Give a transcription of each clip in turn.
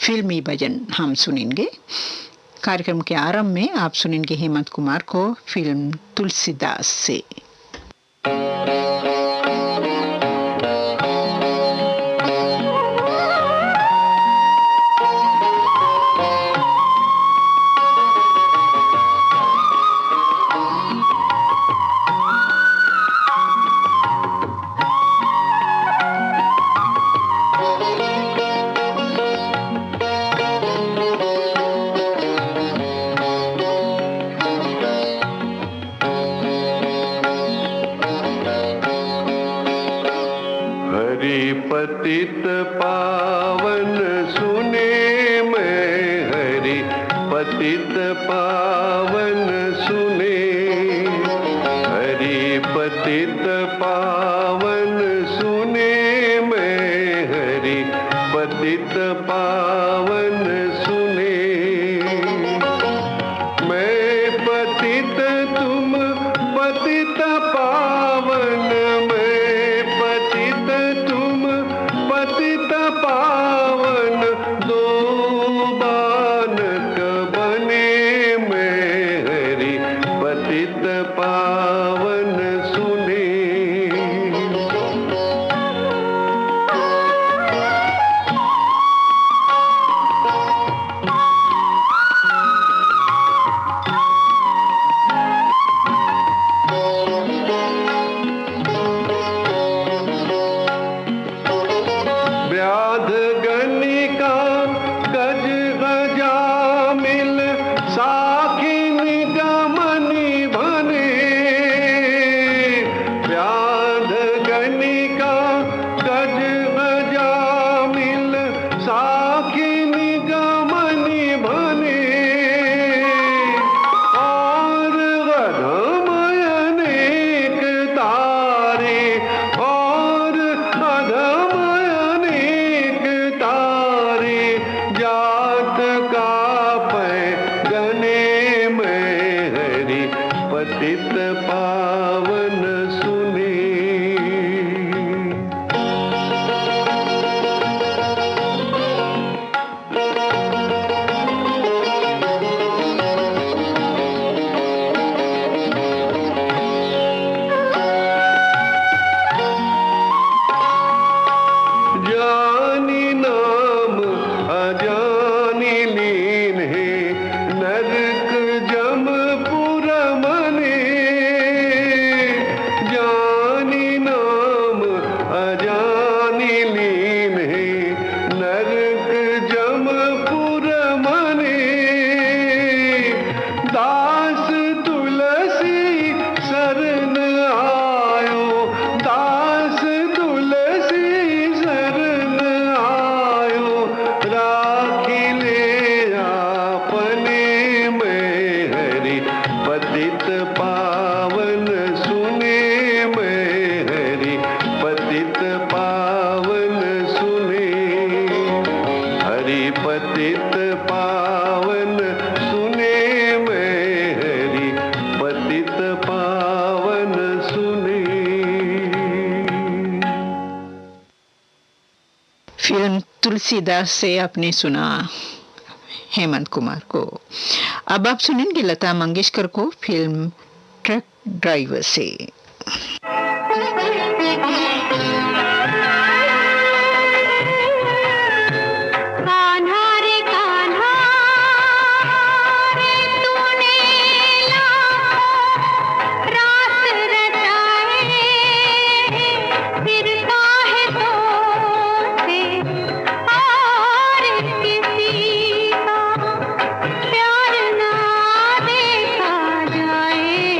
फिल्मी भजन हम सुनेंगे। कार्यक्रम के आरंभ में आप सुनेंगे हेमंत कुमार को फिल्म तुलसीदास से। पतित पावन सुने मैं, हरि पतित पावन सुने, हरि पतित पावन सुने मैं, हरि पतित पावन सुने। मैं पतित तुम पतित पावन, मैं पतित तुम पतित पावन, दो बालक बने मैं, हरि पतित पावन सुने। व्याध गणिका गज गजामिल, साखिनी गमनी भने। व्याध गणिका गज गजामिल, साखिनी गमनी भने। और अधमय अनेक तारे, और अधमय अनेक तारे, जात का पै गने मैं, हरि पतित पावन सुने। जानी नाम अजानी लीन है, नरक जमपुर मने। जानी नाम अजानी लीन है, नरक जमपुर मने। दास तुलसी शरण आयो, दास तुलसी शरण आयो, राखी ले आपने मैं, हरि पतित पावन सुने मैं, हरि पतित पावन सुने। हरि पतित पावन सुने मैं, हरि पतित पावन सुने। फिल्म तुलसीदास से आपने सुना हेमंत कुमार को। अब आप सुनेंगे लता मंगेशकर को फिल्म ट्रक ड्राइवर से। कान्हा रे कान्हा रे, तूने लाखों रास रचाए, फिर काहे तो से और किसी का प्यार ना देखा जाए।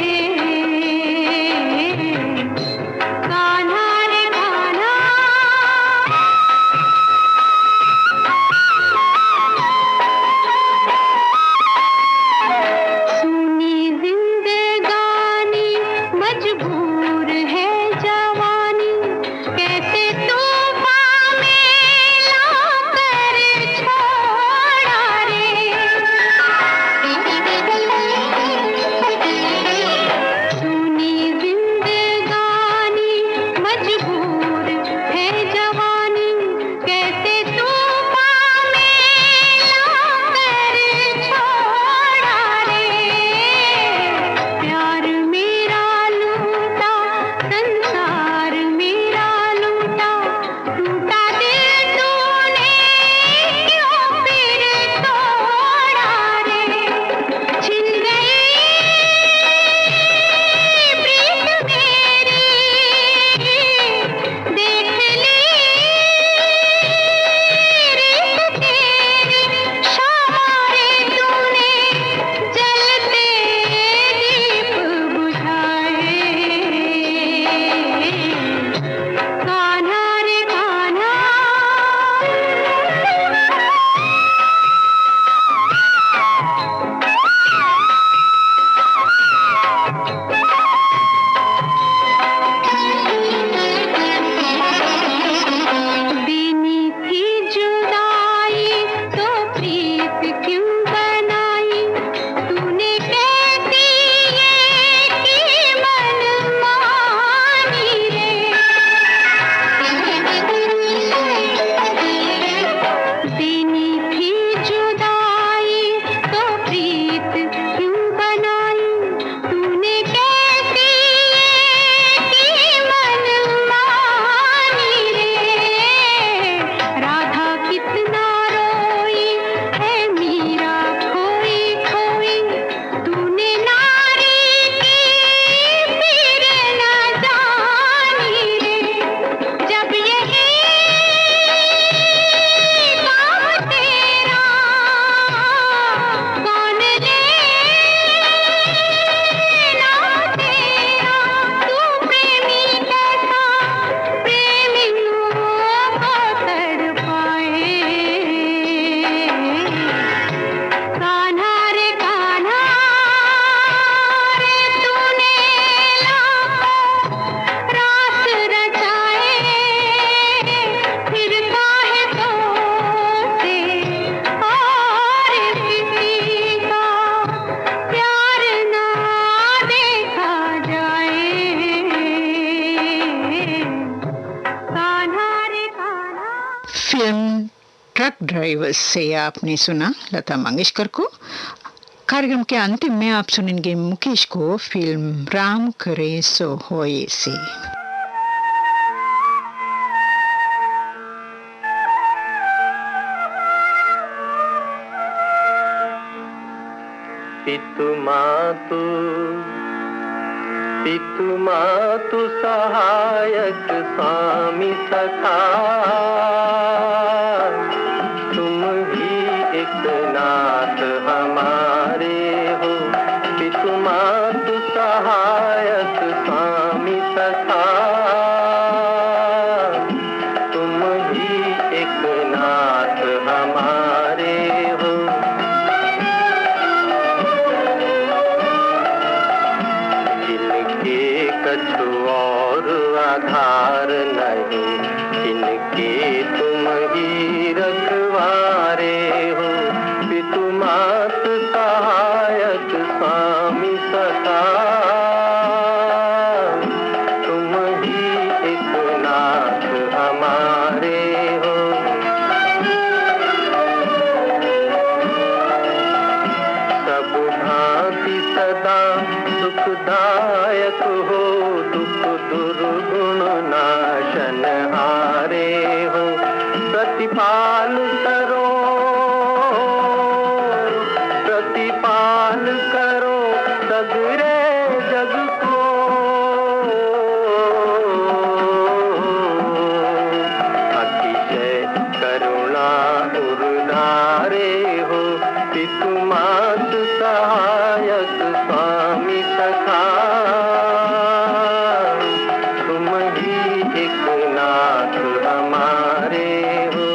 ड्राइवर्स से आपने सुना लता मंगेशकर को। कार्यक्रम के अंतिम में आप सुनेंगे मुकेश को फिल्म राम करे सो होए से। पितु मातु सहायक स्वामी सखा, तुम ही एक नाथ हमारे हो। पितु मातु सहायक स्वामी सखा, तुम ही एक नाथ हमारे हो। कछु और आधार नहीं, इनके तुम ही रखवारे हो। पितु मात सहायक स्वामी सखा, तुम ही एक नाथ हमारे हो। सब भांति सदा सुखदायक हो, दुख दुर्गुण नाशन हारे हो। प्रतिपाल करो, प्रतिपाल करो सगरे जग को। अतिशय करुणा उर्धारे हो। पितु मात सहायक स्वामी सखा, तुम ही एक नाथ हमारे हो।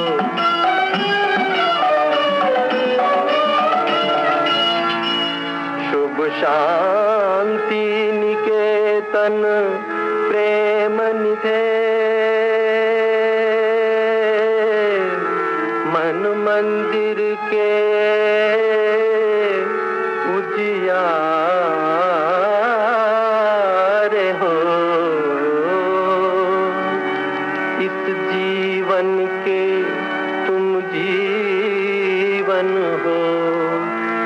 शुभ शांति निकेतन प्रेम निधे, मन मंदिर के उजियारे हो। इस जीवन के तुम जीवन हो,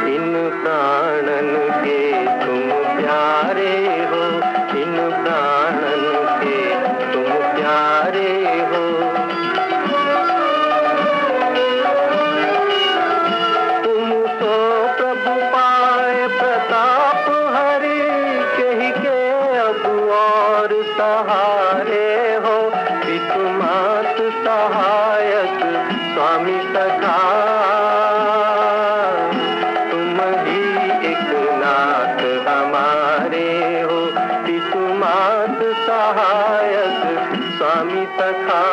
इन प्राणन के तुम प्यारे हो। इन प्राणन के तुम प्यारे हो। तुम तो प्रभु पाए प्रताप हरि, कही के अब और सहारे हो। पितु मात सहायक स्वामी सखा, तुम ही एक नाथ हमारे हो। पितु मात सहायक स्वामी सखा।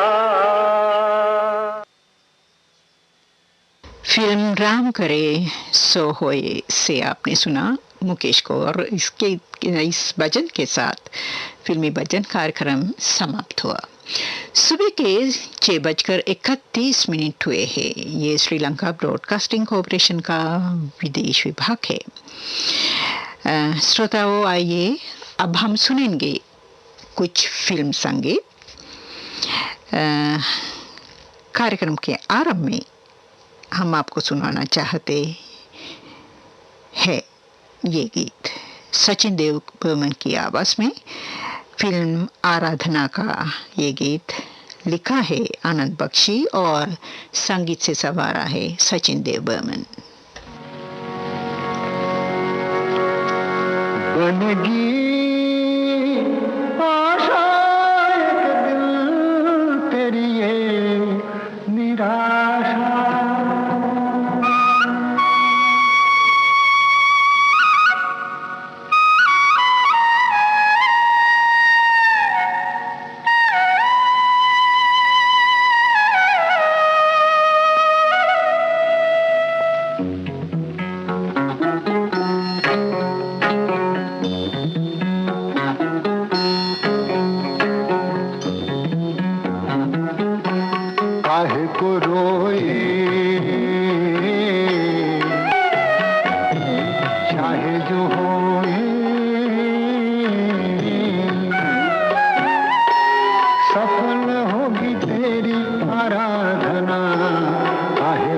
फिल्म राम करे सो होए से आपने सुना मुकेश को, और इसके इस भजन के साथ फिल्मी भजन कार्यक्रम समाप्त हुआ। सुबह के 6:31 हुए हैं। ये श्रीलंका ब्रॉडकास्टिंग कॉरपोरेशन का विदेश विभाग है। श्रोताओं, आइए अब हम सुनेंगे कुछ फिल्म संगीत। कार्यक्रम के आरंभ में हम आपको सुनाना चाहते हैं ये गीत सचिन देव बर्मन की आवाज में। फिल्म आराधना का ये गीत लिखा है आनंद बख्शी और संगीत से संवारा है सचिन देव बर्मन। बनगी आशा एक दिल तेरी ये निराशा, काहे को रोए चाहे जो होए, सफल होगी तेरी आराधना। काहे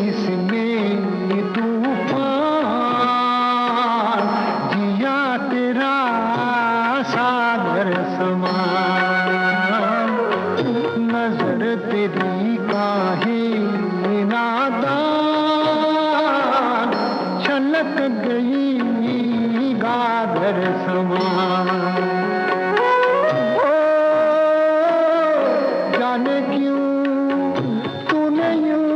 इसमें तूफान, जिया तेरा सागर समान, नजर तेरी काहे नादान, छलक गई गागर समान। ओ जाने क्यों तूने यूं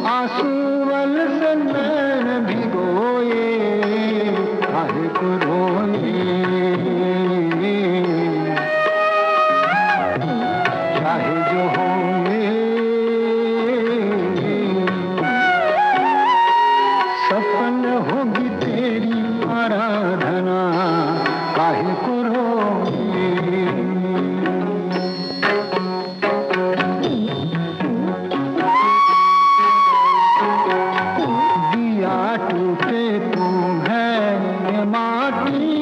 आंसू वल से नैन भिगोए, काहे को रोए, चाहे जो होए सफल होगी तेरी आराधना, काहे को रोए। दिया टूटे तू है माटी,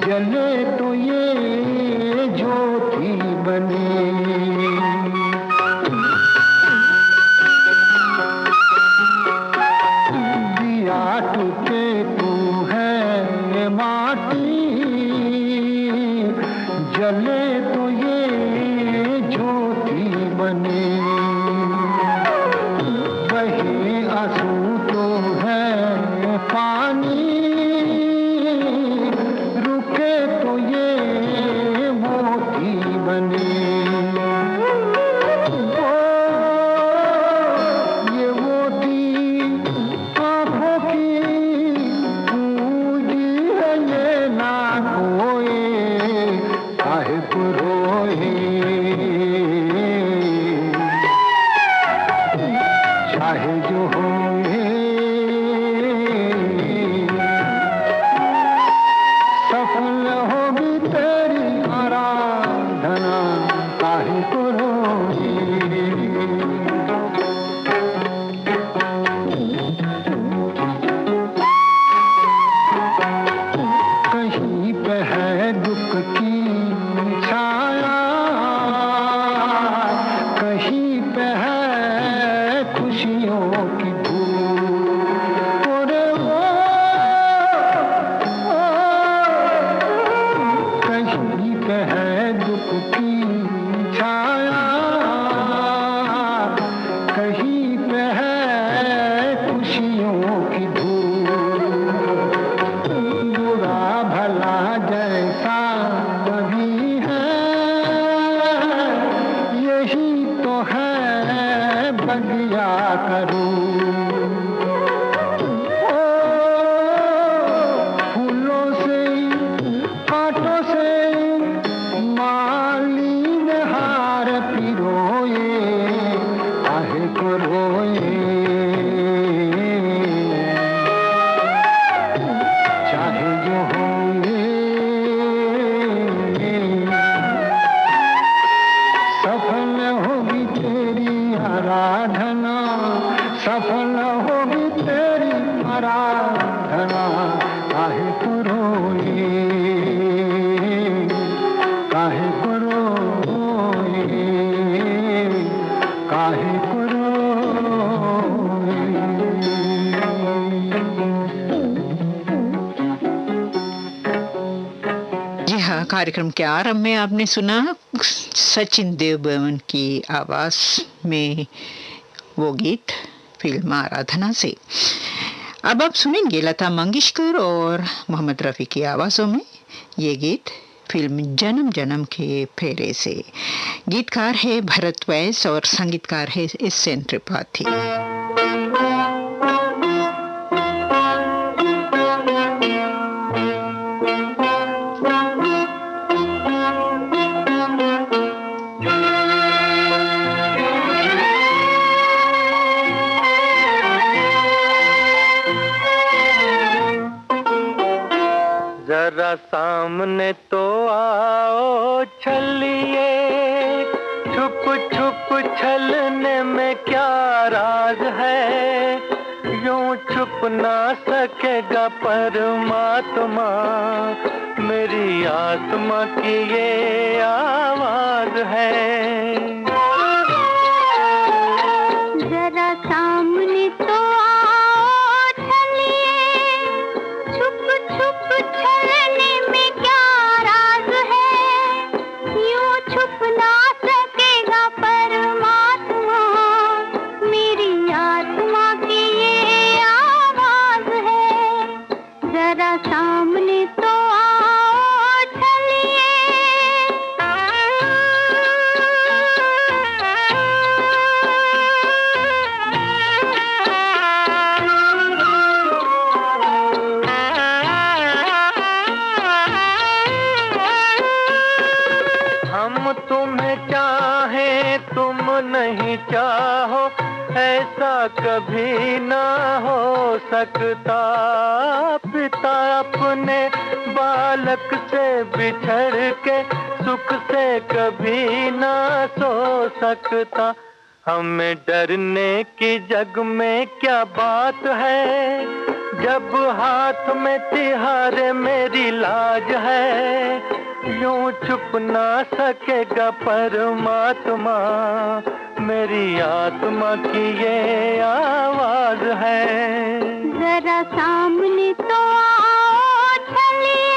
जले तो ये ज्योति बने। दिया टूटे तू है माटी, जले तो ये ज्योति बने। वही आंसू तो है पानी, रुके तो ये मोती बने। ओ, ये मोती आँखों की पूंजी है, ये ना खोए, काहे को रोए, चाहे जो होए सफल होगी तेरी आराधना, काहे को रोए। कहीं पे है दुख की छाया, कहीं पे है खुशियों की धूप। ओरे ओ, कहीं पे है दुख की छाया, कहीं पे है खुशियों की धूप। बुरा भला जैसा कभी है, यही तो है बगिया करूं। ओ, फूलों से कांटों से माली ने हार पिरोए, काहे को रोए, चाहे जो होए सफल होगी तेरी आराधना, सफल होगी तेरी आराधना, काहे को रोए, काहे को रोए, काहे को रोए। जी हाँ, कार्यक्रम के आरंभ में आपने सुना सचिन देव बर्मन की आवाज में वो गीत फिल्म आराधना से। अब आप सुनेंगे लता मंगेशकर और मोहम्मद रफ़ी की आवाज़ों में ये गीत फिल्म जन्म जन्म के फेरे से। गीतकार है भरत वैस और संगीतकार है एस.एन. त्रिपाठी। जरा सामने तो आओ छलिए, छुप छुप छलने में क्या राज है, यूं छुप ना सकेगा परमात्मा, मेरी आत्मा की ये आवाज है। नहीं चाहो ऐसा कभी ना हो सकता। पिता अपने बालक से बिछड़ के सुख से कभी ना सो सकता। हमें डरने की जग में क्या बात है, जब हाथ में तिहारे मेरी लाज है। यूं छुप ना सकेगा परमात्मा, मेरी आत्मा की ये आवाज है। जरा सामने तो आओ चलिए,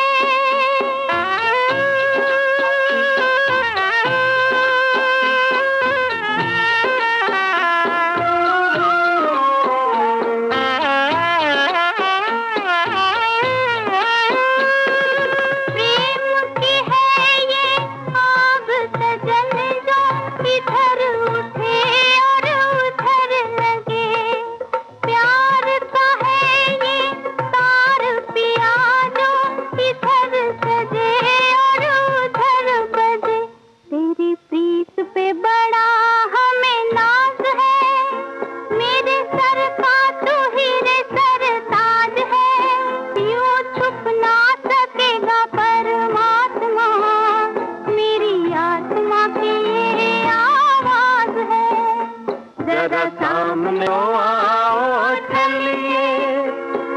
जरा सामने आओ चलिए,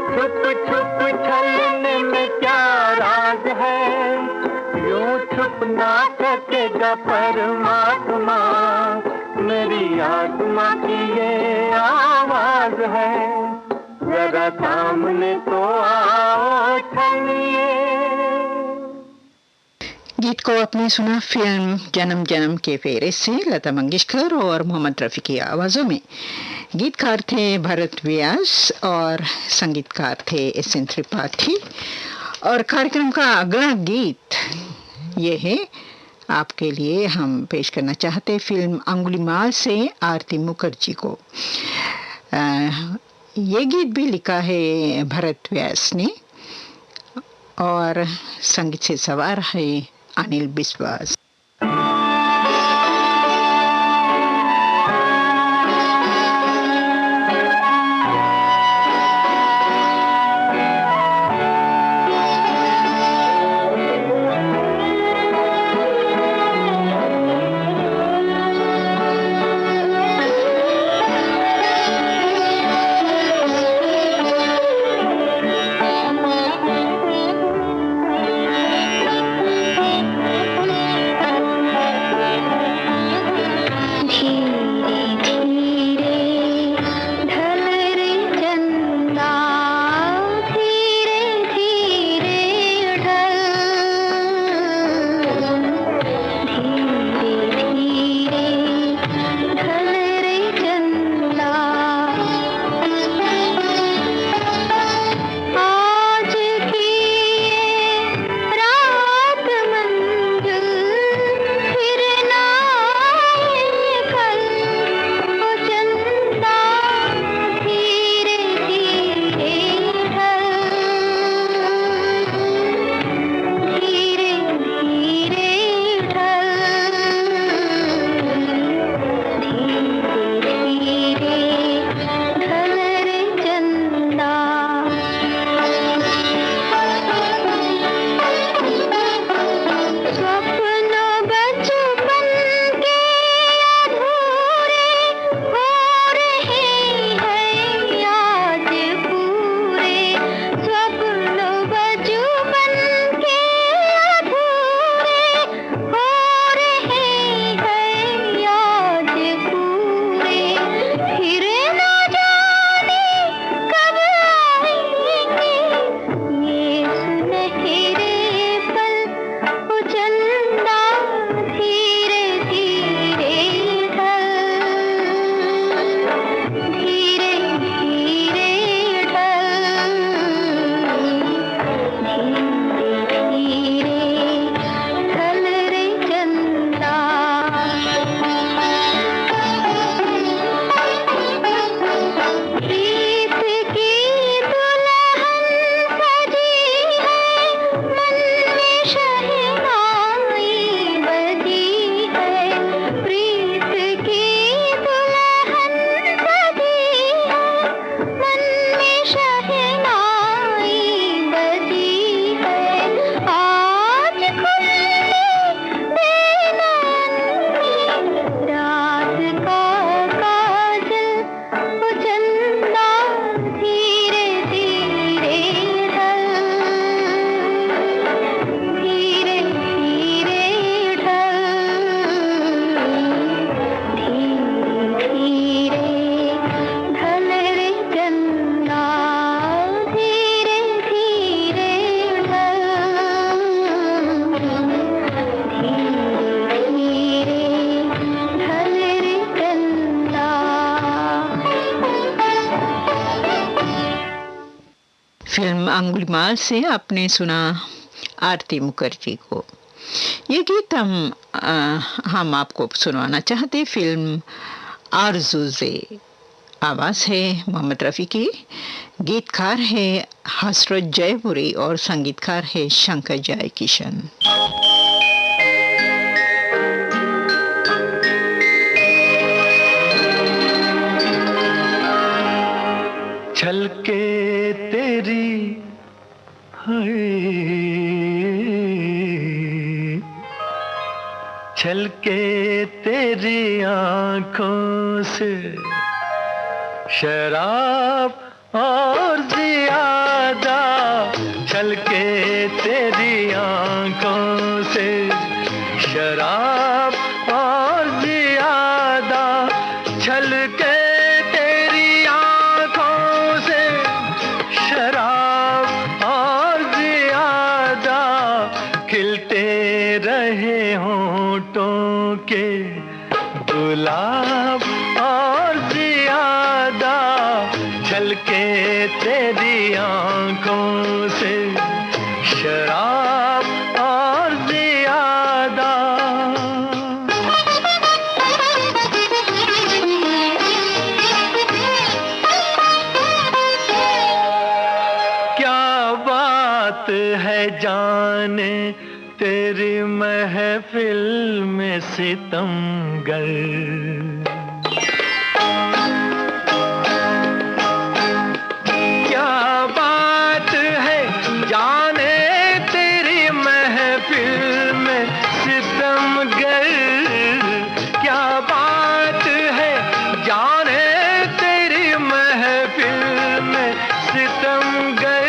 छुप छुप छलने में क्या राज है। यूं छुप ना सकेगा परमात्मा, मेरी आत्मा की ये आवाज है। जरा सामने तो आओ चलिए। गीत को आपने सुना फिल्म जन्म जन्म के फेरे से लता मंगेशकर और मोहम्मद रफ़ी की आवाज़ों में। गीतकार थे भरत व्यास और संगीतकार थे एस.एन. त्रिपाठी। और कार्यक्रम का अगला गीत ये है आपके लिए, हम पेश करना चाहते फिल्म अंगुलीमाल से आरती मुखर्जी को। ये गीत भी लिखा है भरत व्यास ने और संगीत से सवार है अनिल बिस्वास। फिल्म अंगुलीमाल से आपने सुना आरती मुखर्जी को। ये गीत हम आपको सुनवाना चाहते फिल्म आरज़ू से। आवाज़ है मोहम्मद रफ़ी की, गीतकार है हसरत जयपुरी और संगीतकार है शंकर जयकिशन। छलके तेरी छलके तेरी आँखों से शराब और ज़ियादा, छलके तेरी आँखों से शराब और ज़ियादा, छलके तेरी आँखों से शराब और ज़ियादा, खिलते रहे होंठों के गुलाब और ज़ियादा, छलके तेरी आँखों से शराब और ज़ियादा। क्या बात है जाने तेरी महफिल में सितमगर, क्या बात है जाने तेरी महफिल में सितमगर, क्या बात है जाने तेरी महफिल में सितमगर,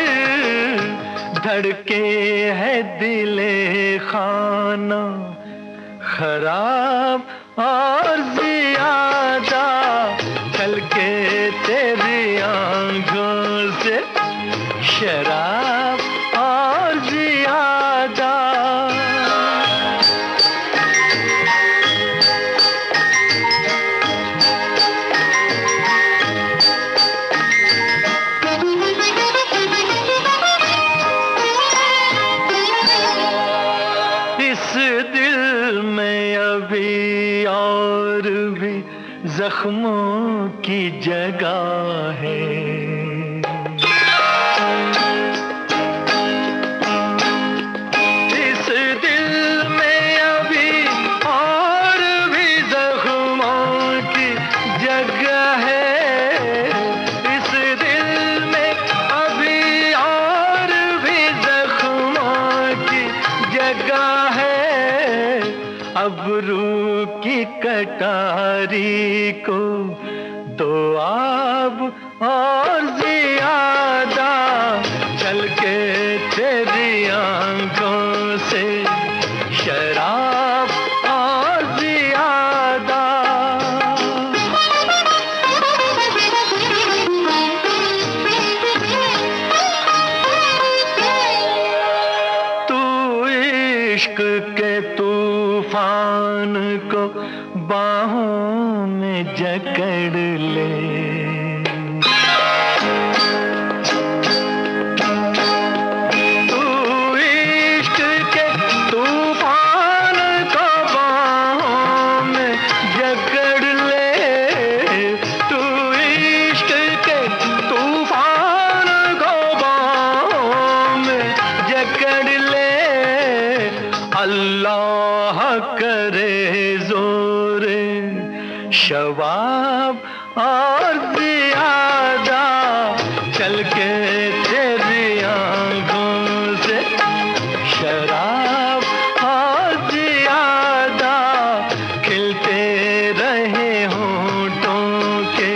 धड़के है दिले खाना खराब और ज़ियादा, छलके तेरी आँखों से शराब और ज़ियादा। इस दिल में अभी और भी जख्मों की जगह है, इस दिल में अभी और भी जख्मों की जगह है, इस दिल में अभी और भी जख्मों की जगह है, अबरू की कटारी को दो आब और ज़ियादा, छलके तेरी आँखों से शराब और ज़ियादा। तू इश्क के तूफान को बाहों में जकड़ ले, तू इश्क के तूफान को बाहों में जकड़ ले, तू इश्क के तूफान को बाहों में जकड़ ले, अल्लाह करे जोरे शबाब और ज़ियादा, छलके तेरी आँखों से शराब और ज़ियादा, खिलते रहे होंठों के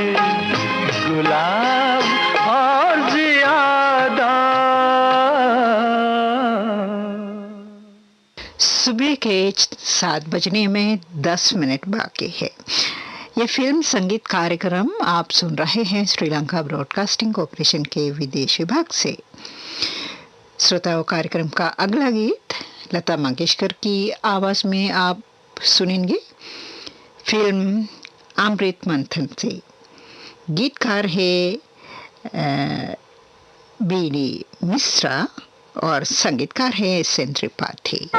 गुलाब और ज़ियादा। सुबह के 7 बजने में 10 मिनट बाकी है। ये फिल्म संगीत कार्यक्रम आप सुन रहे हैं श्रीलंका ब्रॉडकास्टिंग कॉरपोरेशन के विदेश विभाग से। श्रोताओं, कार्यक्रम का अगला गीत लता मंगेशकर की आवाज़ में आप सुनेंगे फिल्म अमृत मंथन से। गीतकार है बीनी मिश्रा और संगीतकार है एस.एन. त्रिपाठी।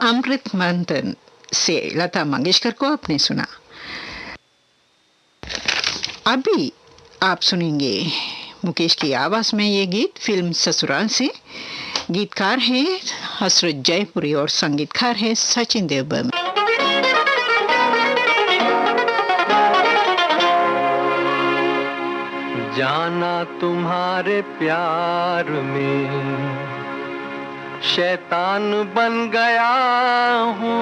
अमृत मंथन से लता मंगेशकर को आपने सुना। अभी आप सुनेंगे मुकेश की आवाज में ये गीत फिल्म ससुराल से। गीतकार है हसरत जयपुरी और संगीतकार है सचिन देव बर्मन। जाना तुम्हारे प्यार में शैतान बन गया हूँ,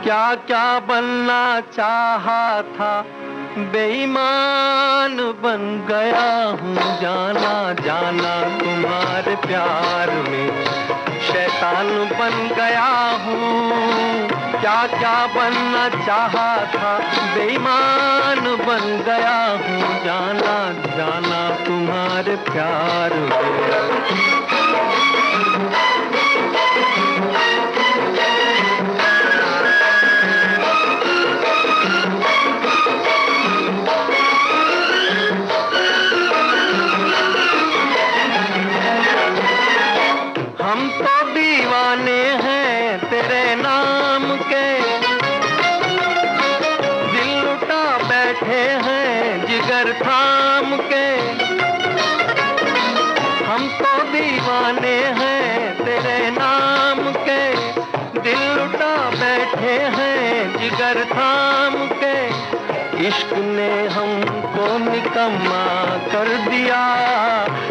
क्या क्या बनना चाहा था बेईमान बन गया हूँ। जाना जाना तुम्हारे प्यार में शैतान बन गया हूँ, क्या क्या बनना चाहा था बेईमान बन गया हूँ। जाना जाना तुम्हारे प्यार में। हम तो दीवाने हैं तेरे नाम के, दिल लुटा बैठे हैं जिगर थाम के। हम तो दीवाने हैं तेरे नाम के, दिल लुटा बैठे हैं जिगर थाम के। इश्क ने हमको निकम्मा कर दिया,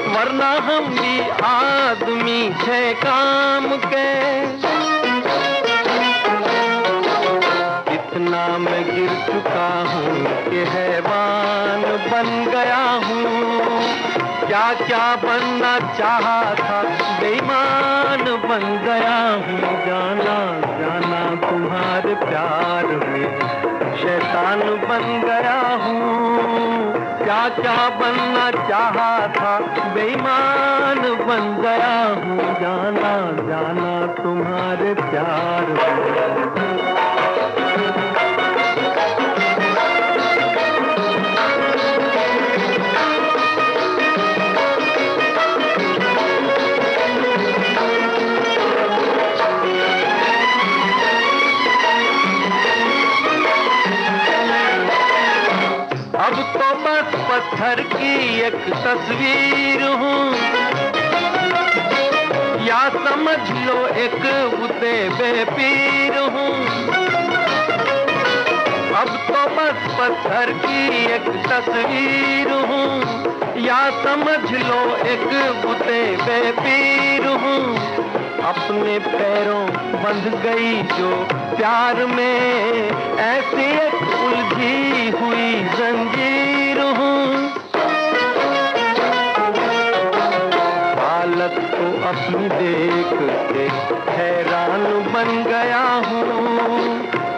वरना हम भी आदमी थे काम के। क्या क्या बनना चाहा था बेईमान बन गया हूँ जाना जाना तुम्हारे प्यार में शैतान बन गया हूँ क्या क्या बनना चाहा था बेईमान बन गया हूँ जाना जाना तुम्हारे प्यार में अब तो बस पत्थर की एक तस्वीर हूँ या समझ लो एक बुते बेपीर हूँ अब तो बस पत्थर की एक तस्वीर हूँ या समझ लो एक बुते बेपीर हूँ अपने पैरों बंध गई जो प्यार में ऐसी एक उलझी हुई जंजीर हूँ हालत तो अपनी देख के हैरान बन गया हूँ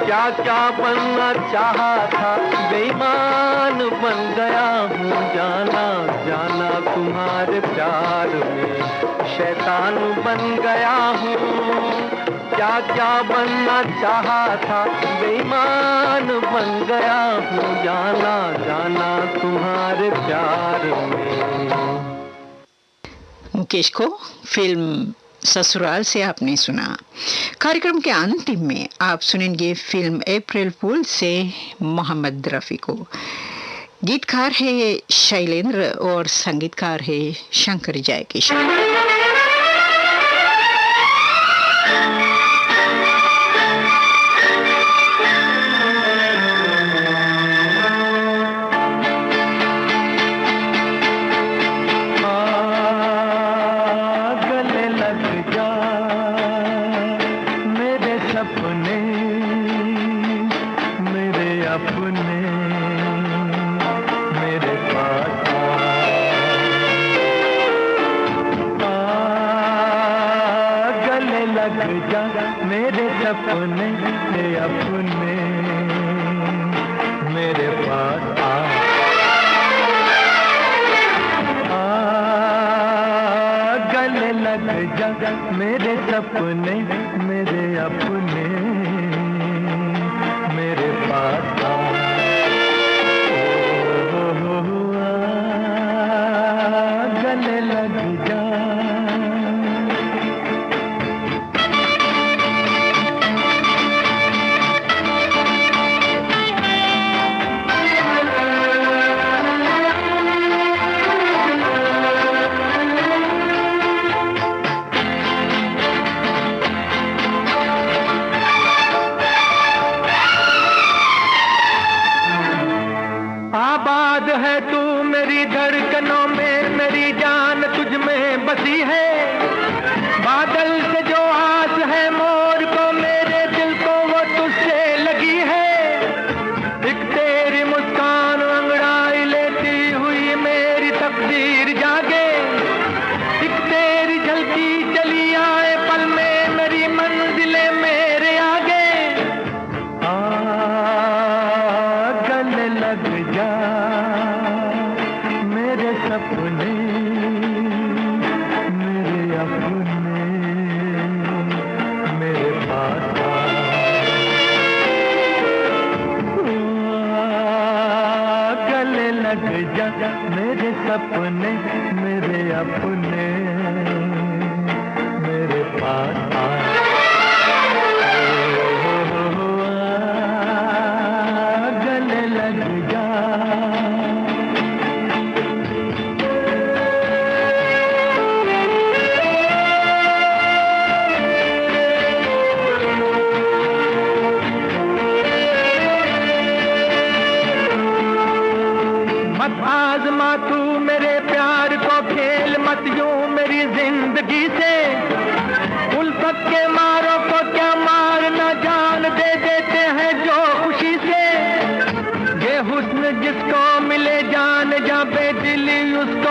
क्या क्या बनना चाहा था बेईमान बन गया हूँ जाना जाना तुम्हारे प्यार में शैतान बन गया हूँ क्या क्या बनना चाहा था बेईमान बन गया हूँ जाना जाना तुम्हारे प्यार में। मुकेश को फिल्म ससुराल से आपने सुना। कार्यक्रम के अंतिम में आप सुनेंगे फिल्म अप्रैल फूल से मोहम्मद रफ़ी को। गीतकार है शैलेंद्र और संगीतकार है शंकर जयकिशन। मेरे सपने से अपने मेरे पास गले लग जा मेरे सपने मेरे अपने मेरे पास गले लग जा आबाद है तू मेरी धड़कनों में मेरी जान तुझ में बसी है बादल से जो आस है मोर को मेरे दिल को वो तुझसे लगी है एक तेरी मुस्कान अंगड़ाई लेती हुई मेरी तकदीर जागे एक तेरी झलकी चली आए पल में मेरी मंजिलें मेरे आगे गले लग जा मेरे सपने मेरे अपने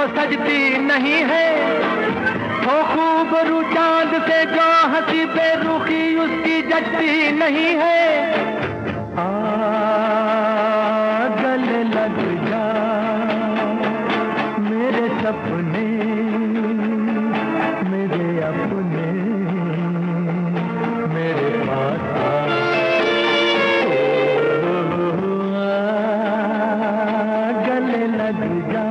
सजती नहीं है, वो खूबरू चांद से जो हंसी बेरुखी उसकी जचती नहीं है। आ गले लग जा मेरे सपने, मेरे अपने, मेरे पास आ। गले लग जा।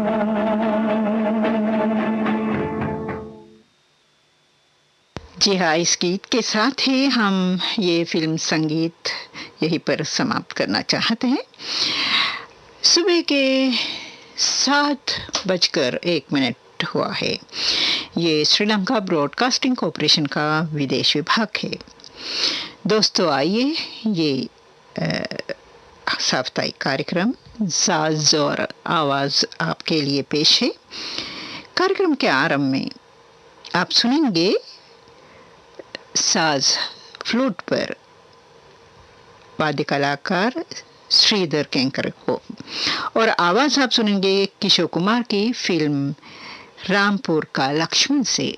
जी हाँ, इस गीत के साथ ही हम ये फिल्म संगीत यहीं पर समाप्त करना चाहते हैं। सुबह के 7:01 हुआ है। ये श्रीलंका ब्रॉडकास्टिंग कॉरपोरेशन का विदेश विभाग है। दोस्तों, आइए ये साप्ताहिक कार्यक्रम साज और आवाज़ आपके लिए पेश है। कार्यक्रम के आरंभ में आप सुनेंगे साज फ्लूट पर वाद्य कलाकार श्रीधर केंकर को, और आवाज़ आप सुनेंगे किशोर कुमार की फिल्म रामपुर का लक्ष्मण से।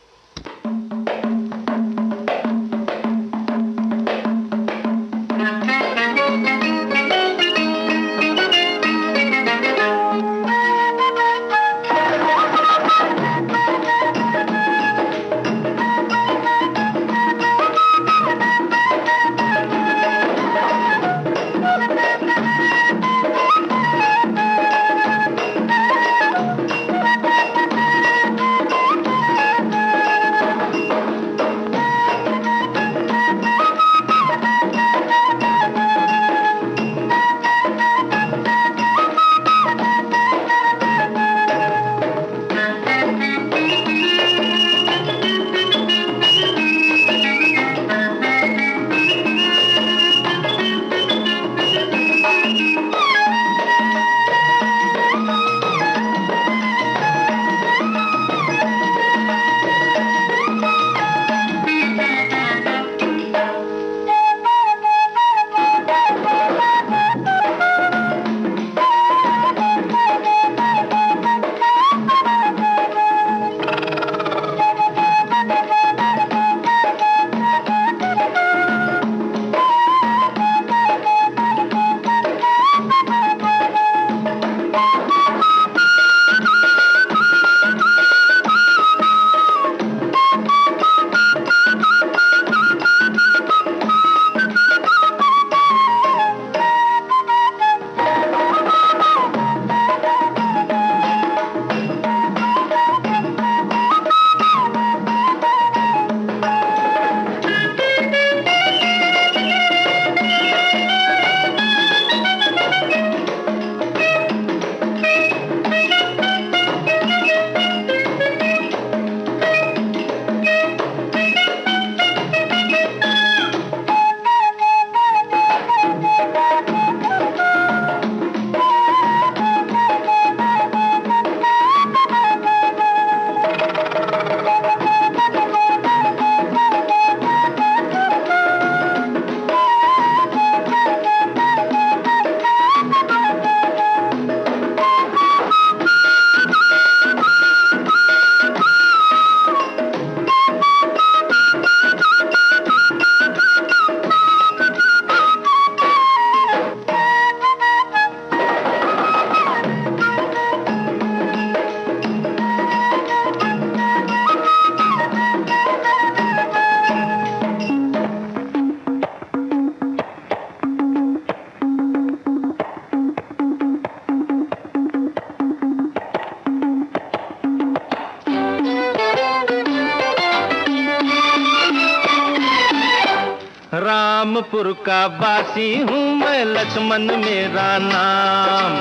रामपुर का वासी हूँ मैं, लक्ष्मण मेरा नाम।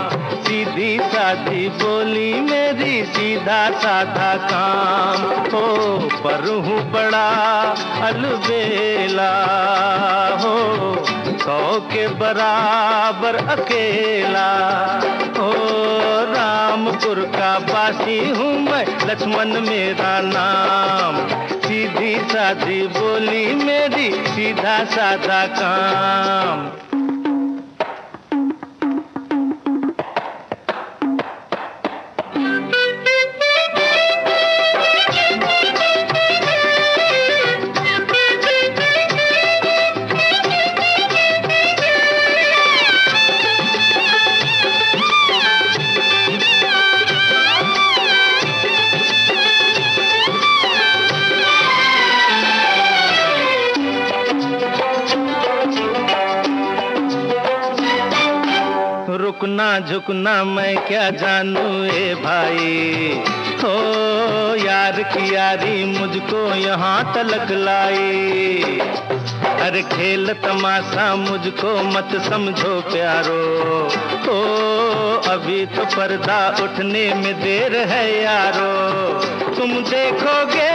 सीधी सादी बोली मेरी, सीधा साधा काम। हो पर हूँ बड़ा अलबेला, हो 100 के बराबर अकेला। हो रामपुर का वासी हूँ मैं, लक्ष्मण मेरा नाम। सीधी सादी बोली मेरी, सीधा साधा काम। उठना झुकना मैं क्या जानू ए भाई, हो यार की यारी मुझको यहाँ तलक लाई। अरे खेल तमाशा मुझको मत समझो प्यारो, हो अभी तो पर्दा उठने में देर है यारो। तुम देखोगे,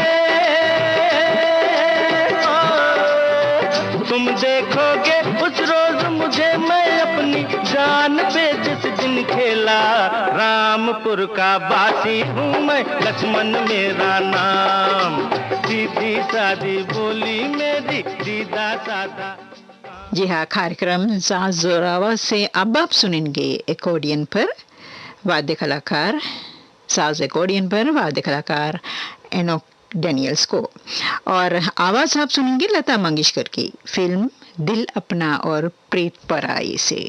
तुम देखोगे उस रोज मुझे, मैं अपनी जान पे जिस दिन खेला। रामपुर का बासी हूँ मैं, लक्ष्मण मेरा नाम, सीधी सादी बोली मेरी सीधा सादा। जी हाँ, कार्यक्रम साज जोरावर से अब आप सुनेंगे एकॉर्डियन पर वाद्य कलाकार, साज एकॉर्डियन पर वाद्य कलाकार एनोक डैनियल्स को, और आवाज आप सुनेंगे लता मंगेशकर की फिल्म दिल अपना और प्रीत पराई से।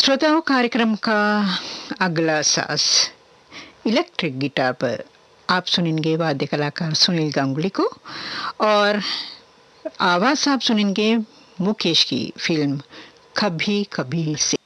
श्रोताओं, कार्यक्रम का अगला साज इलेक्ट्रिक गिटार पर आप सुनेंगे वाद्य कलाकार सुनील गांगुली को, और आवाज़ आप सुनेंगे मुकेश की फिल्म कभी कभी से।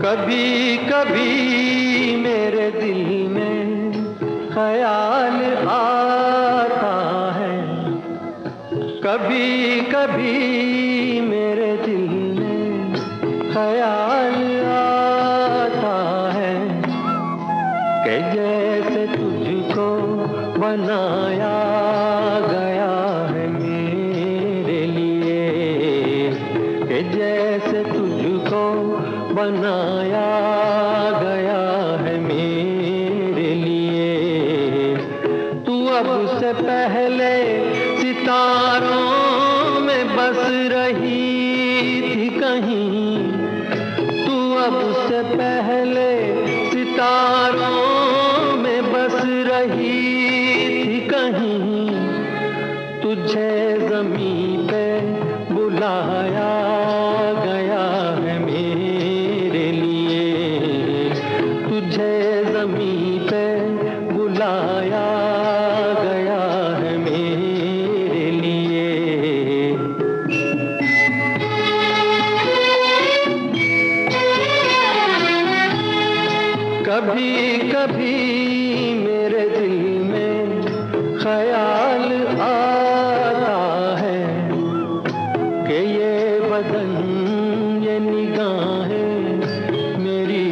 कभी कभी मेरे दिल में ख्याल आता है, कभी कभी मेरे दिल में ख्याल आता है कि जैसे तुझको बनाया गया है मेरे लिए, कि जैसे तुझको बनाया गया है मेरे लिए। तू अब से पहले सितारों में बस रही थी कहीं, तू अब से पहले सितारों में बस रही थी कहीं। तुझे ज़मीं पे बुलाया गया है मेरे लिए, तुझे ज़मीं पे बुलाया गया है मेरे लिए। कभी कभी मेरे दिल में ख्याल आता है कि ये बदन ये निगाहें मेरी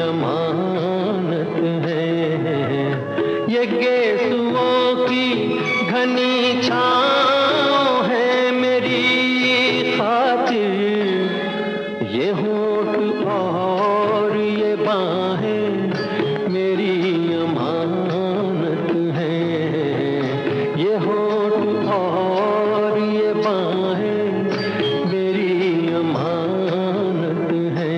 अमानत है। ये गेसुओं की घनी छाँव है मेरी खातिर, ये होठ और ये बाहें मेरी अमानत है। ये होठ और ये बाहें मेरी अमानत है।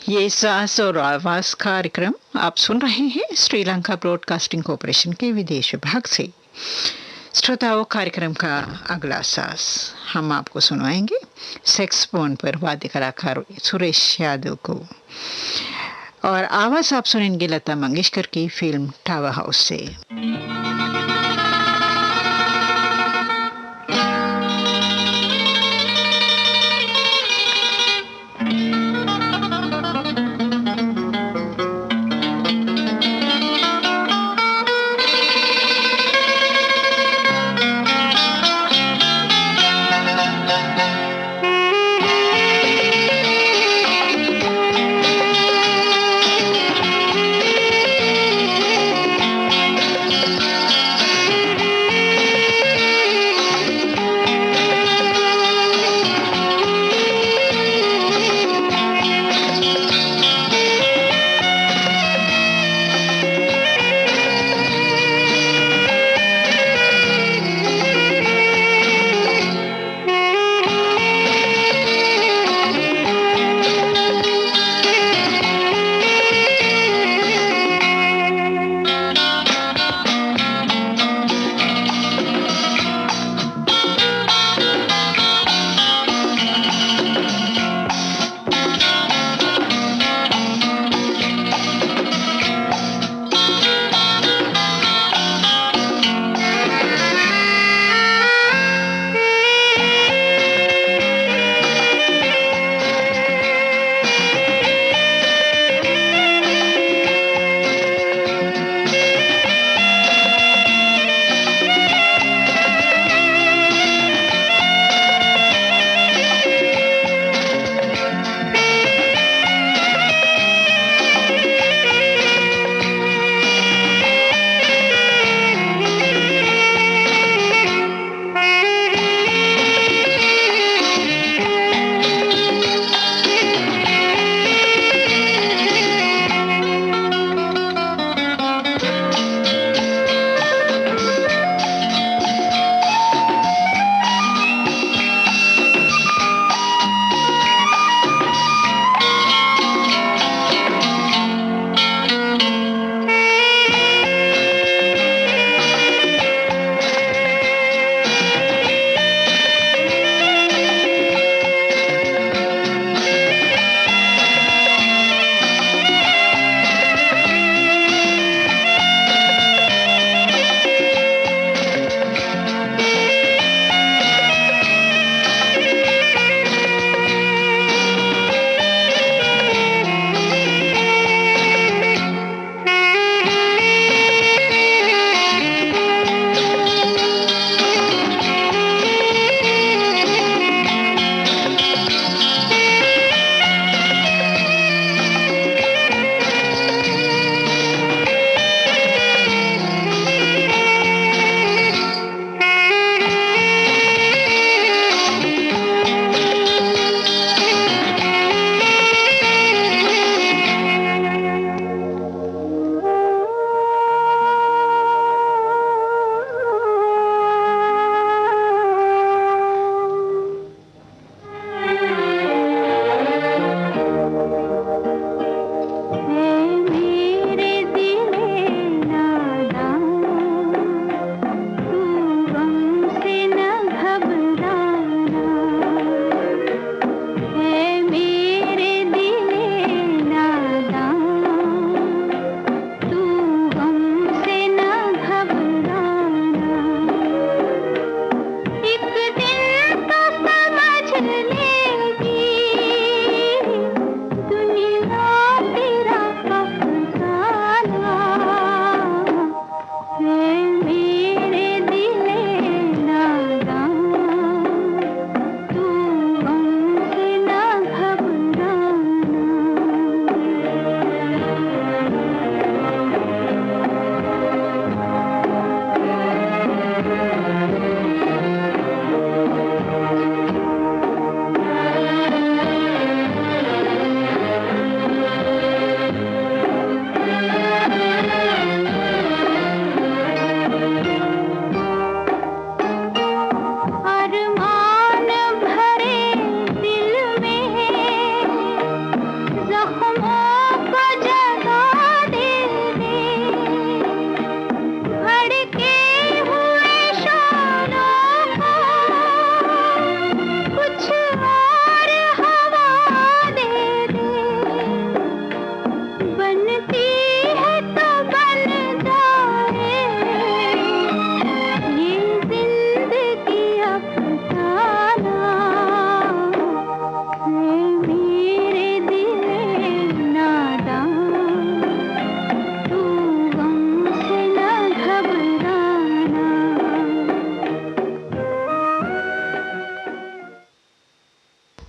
ये सांस और आवाज कार्यक्रम आप सुन रहे हैं श्रीलंका ब्रॉडकास्टिंग कॉरपोरेशन के विदेश विभाग से। श्रोताओं, कार्यक्रम का अगला सांस हम आपको सुनाएंगे सैक्सोफोन पर वाद्य कलाकार सुरेश यादव को, और आवाज आप सुनेंगे लता मंगेशकर की फिल्म टावर हाउस से।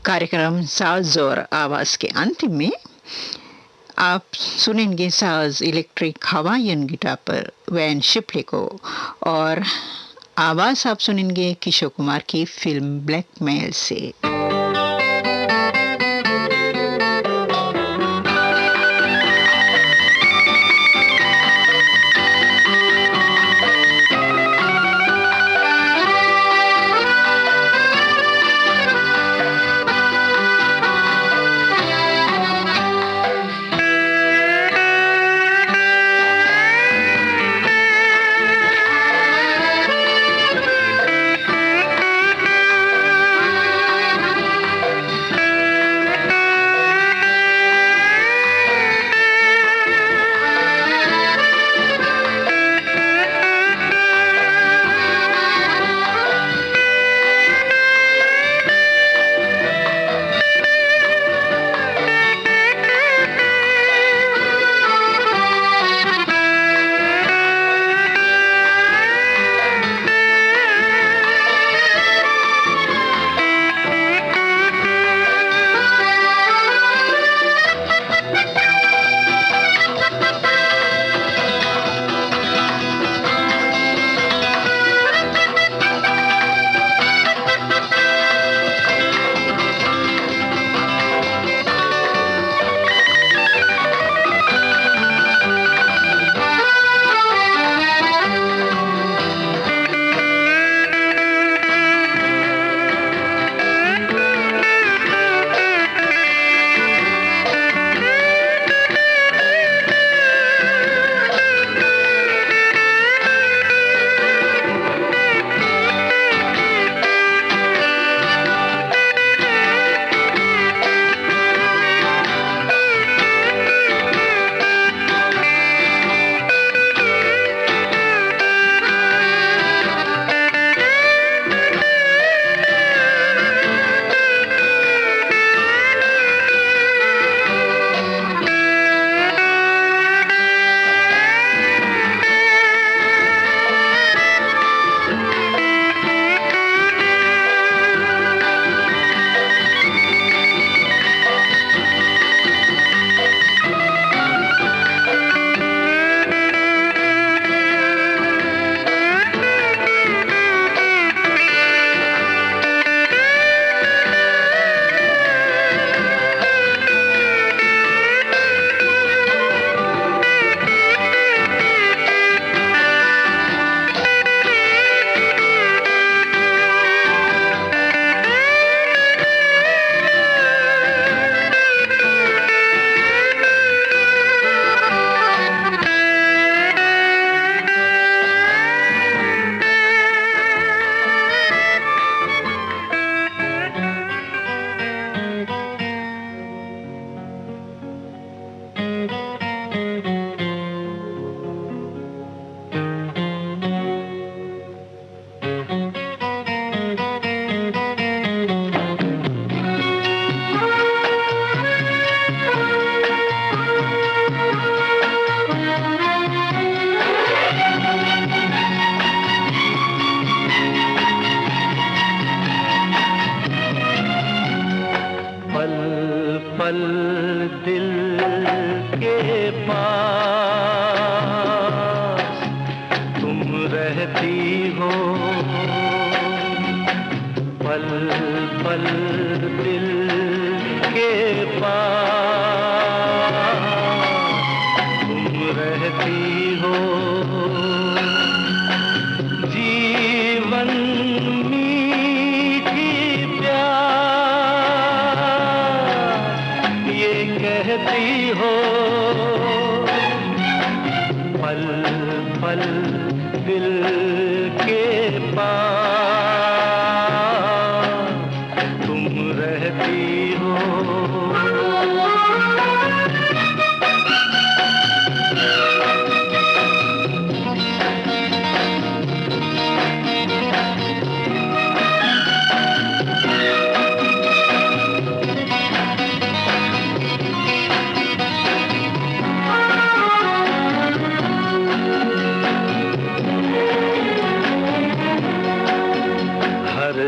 कार्यक्रम साज और आवाज़ के अंतिम में आप सुनेंगे साज इलेक्ट्रिक हवाईयन गिटार पर वैन शिपले को, और आवाज़ आप सुनेंगे किशोर कुमार की फिल्म ब्लैकमेल से।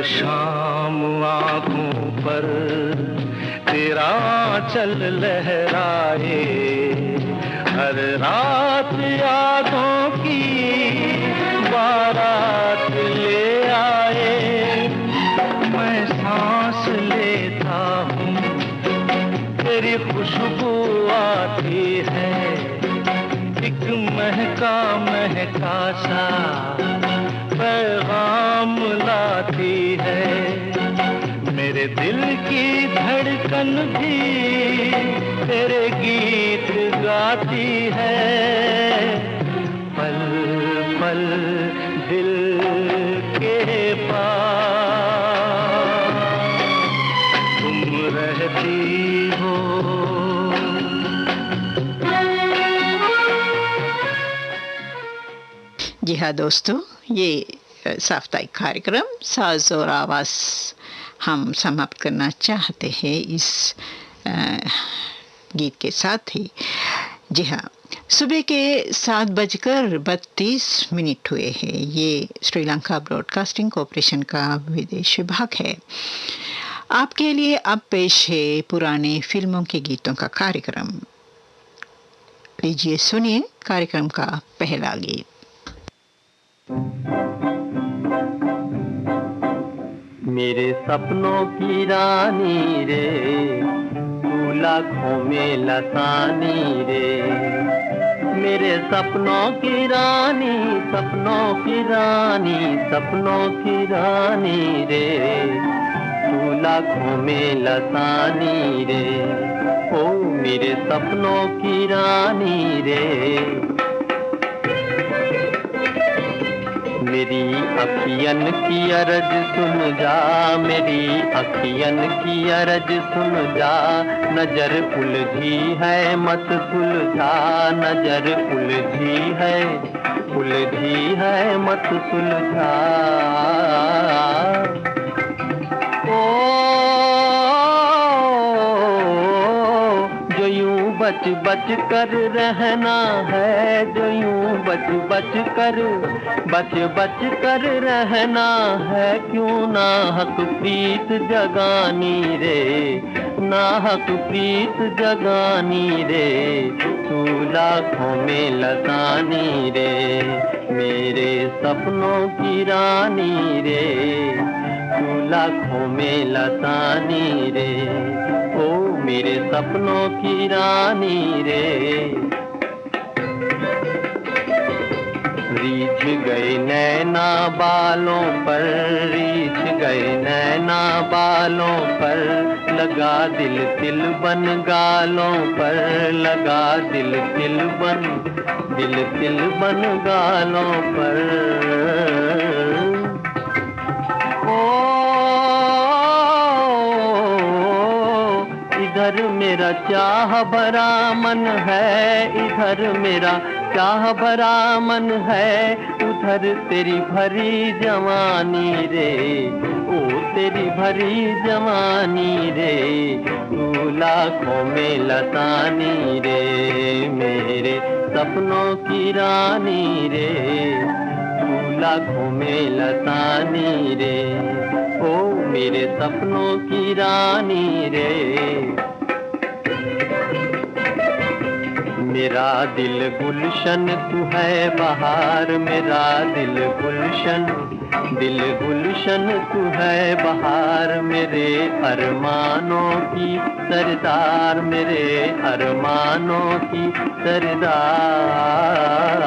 शाम शाम आँखों पर तेरा आंचल लहराए, हर रात यादों की बारात ले आए। मैं सांस लेता हूँ तेरी खुशबू आती है, एक महका महका सा पैगाम लाती है। मेरे दिल की धड़कन भी तेरे गीत गाती है, पल पल दिल के पास तुम रहती हो। जी हाँ दोस्तों, ये साप्ताहिक कार्यक्रम साज और आवाज़ हम समाप्त करना चाहते हैं इस गीत के साथ ही। जी हाँ, सुबह के 7:32 हुए हैं। ये श्रीलंका ब्रॉडकास्टिंग कॉरपोरेशन का विदेश विभाग है। आपके लिए अब पेश है पुराने फिल्मों के गीतों का कार्यक्रम। लीजिए सुनिए कार्यक्रम का पहला गीत। मेरे सपनों की रानी रे, तू लाखों में लसानी रे। मेरे सपनों की रानी, सपनों की रानी, सपनों की रानी रे, तू लाखों में लसानी रे। ओ मेरे सपनों की रानी रे, मेरी अखियन की अरज सुन जा, मेरी अखियन की अरज सुन जा। नजर उलझी है मत सुलझा, नजर उलझी है मत सुलझा। ओ जो यूं बच बच कर रहना है, जो यूं बच बच कर रहना है। क्यों ना हक प्रीत जगानी रे, ना हक प्रीत जगानी रे। तू लाखों में लसानी रे, मेरे सपनों की रानी रे, तू लाखों में लसानी रे। ओ मेरे सपनों की रानी रे, रीछ गए नैना बालों पर, रीछ गए नैना बालों पर। लगा दिल तिल बन गालों पर, लगा दिल तिल बन गालों पर। ओ इधर मेरा चाह भरा मन है, इधर मेरा चाह भरा मन है। उधर तेरी भरी जवानी रे, ओ तेरी भरी जवानी रे। तू लाखों में लसानी रे, मेरे सपनों की रानी रे। तू लाखों में लसानी रे, ओ मेरे सपनों की रानी रे। मेरा दिल गुलशन तू है बहार, मेरा दिल गुलशन तू है बहार। मेरे अरमानों की सरदार, मेरे अरमानों की सरदार।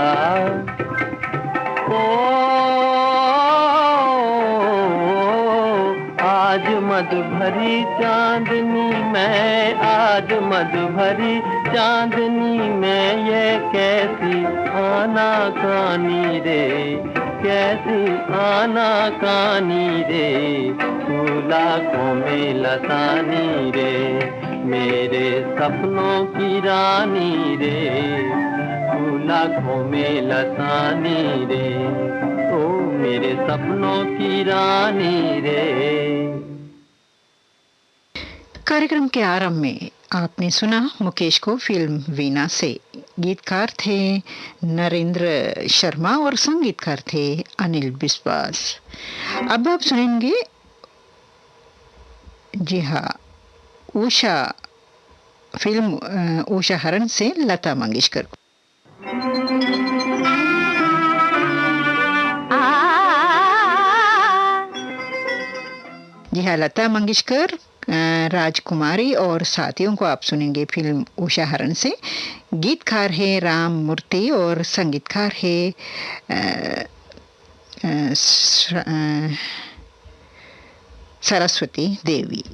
ओ आज मद भरी चांदनी में, आज मद भरी चांदनी में। ये कैसी आनाकानी रे, कैसी आनाकानी रे। तू लाखों में लसानी रे, मेरे सपनों की रानी रे। तू लाखों में लसानी रे, ओ मेरे सपनों की रानी रे। कार्यक्रम के आरंभ में आपने सुना मुकेश को फिल्म वीणा से। गीतकार थे नरेंद्र शर्मा और संगीतकार थे अनिल बिस्वास। अब आप सुनेंगे जी हाँ, उषा फिल्म उषा हरण से लता मंगेशकर। जी हाँ, लता मंगेशकर, राजकुमारी और साथियों को आप सुनेंगे फिल्म उषा हरण से। गीतकार है राम मूर्ति और संगीतकार है सरस्वती देवी।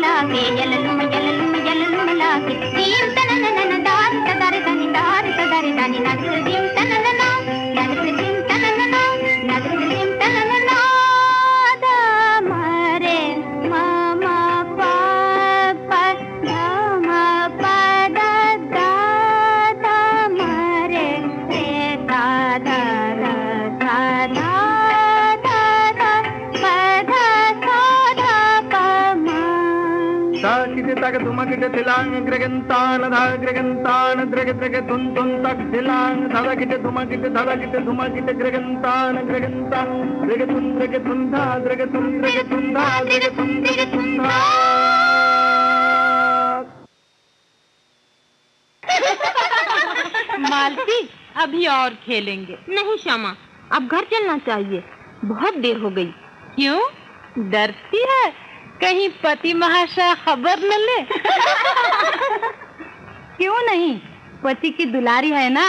लागे यललुम लागे दीम तननन दार तदार दानी नगर दीम तननन नगर दीम तननन नगर दीम तननन दा मारे मामा पा पा मा पा दा दा दा मारे रे दा दा दा दा दा तक तुमकिट तिलांग ग्रगंतान धा ग्रगंतान द्रग द्रग तुन तुन तक तिलांग धड़किट तुमकिट ग्रगंतान ग्रगंतान द्रग तुन धा द्रग तुन धा द्रग तुन धा। मालती अभी और खेलेंगे। नहीं श्यामा, अब घर चलना चाहिए, बहुत देर हो गई। क्यों डरती है कहीं पति महाशय खबर न ले? क्यों नहीं, पति की दुलारी है ना।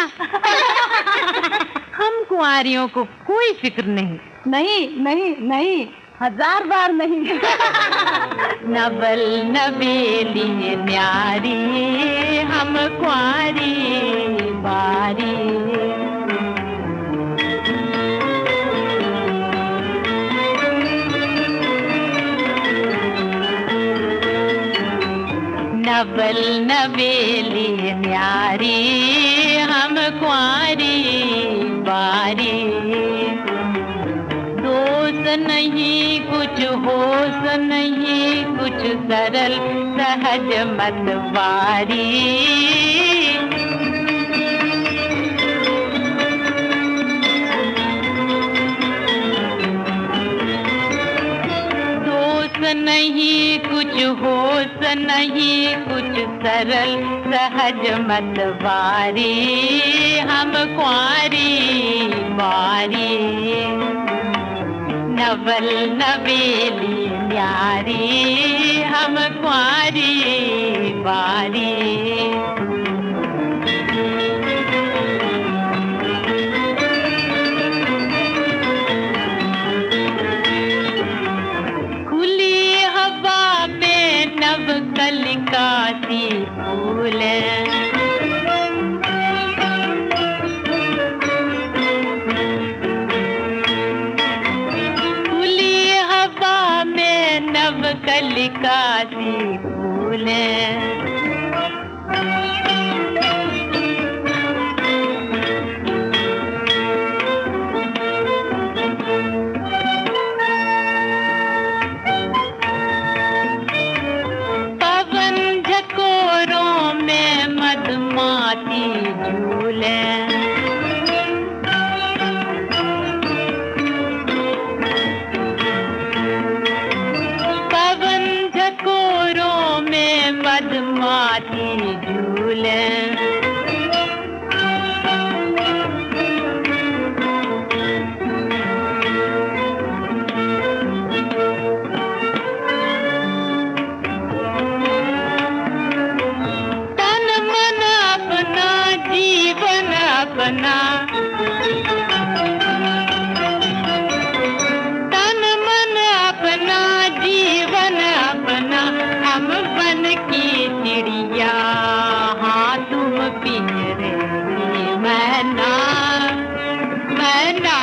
हम कुंवारियों को कोई फिक्र नहीं। नहीं नहीं नहीं, 1000 बार नहीं। नवल नवेली न्यारी हम कुंवारी बारी। नवल नवेली न्यारी हम कुंवारी बारी। दोष नहीं कुछ होश नहीं कुछ सरल सहज मतवारी। नहीं कुछ होश नहीं कुछ सरल सहज मतवारी। हम कुंवारी बारी नवल नवेली न्यारी हम कुंवारी बारी। कलिकासी फूल खुली हवा में नव कलिकासी फूल। पवन झकोरों में मधुमाती झूले। तन मन अपना जीवन अपना तन मन अपना जीवन अपना। हम बन की चिड़िया हाँ तुम पिंजरे में मैना मैना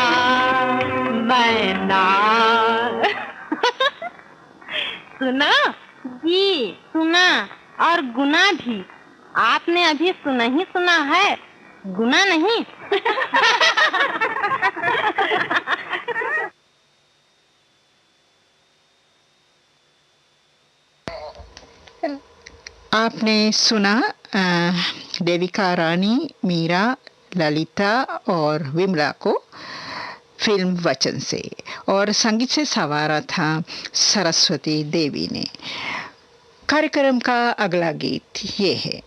मैना। सुना जी, सुना और गुना भी। आपने अभी सुना ही सुना है, गुना नहीं। आपने सुना देविका रानी, मीरा, ललिता और विमला को फिल्म वचन से, और संगीत से संवारा था सरस्वती देवी ने। कार्यक्रम का अगला गीत ये है।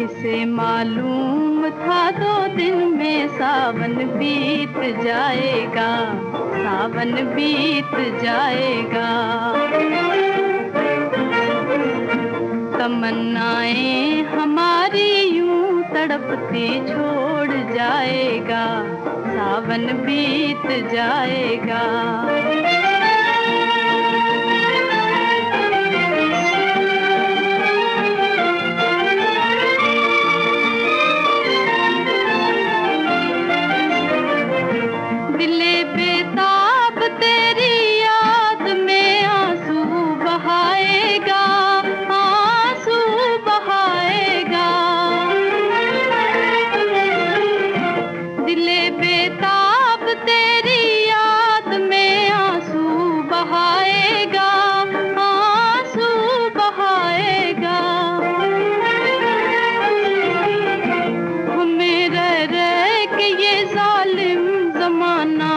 इसे मालूम था 2 दिन में सावन बीत जाएगा, सावन बीत जाएगा। तमन्नाएं हमारी यूं तड़पती छोड़ जाएगा, सावन बीत जाएगा। दिले बेताब तेरी याद में आंसू बहाएगा, आंसू बहाएगा। दिले बेताब तेरी याद में आंसू बहाएगा, आंसू बहाएगा। हमें रह रह के ये जालिम जमाना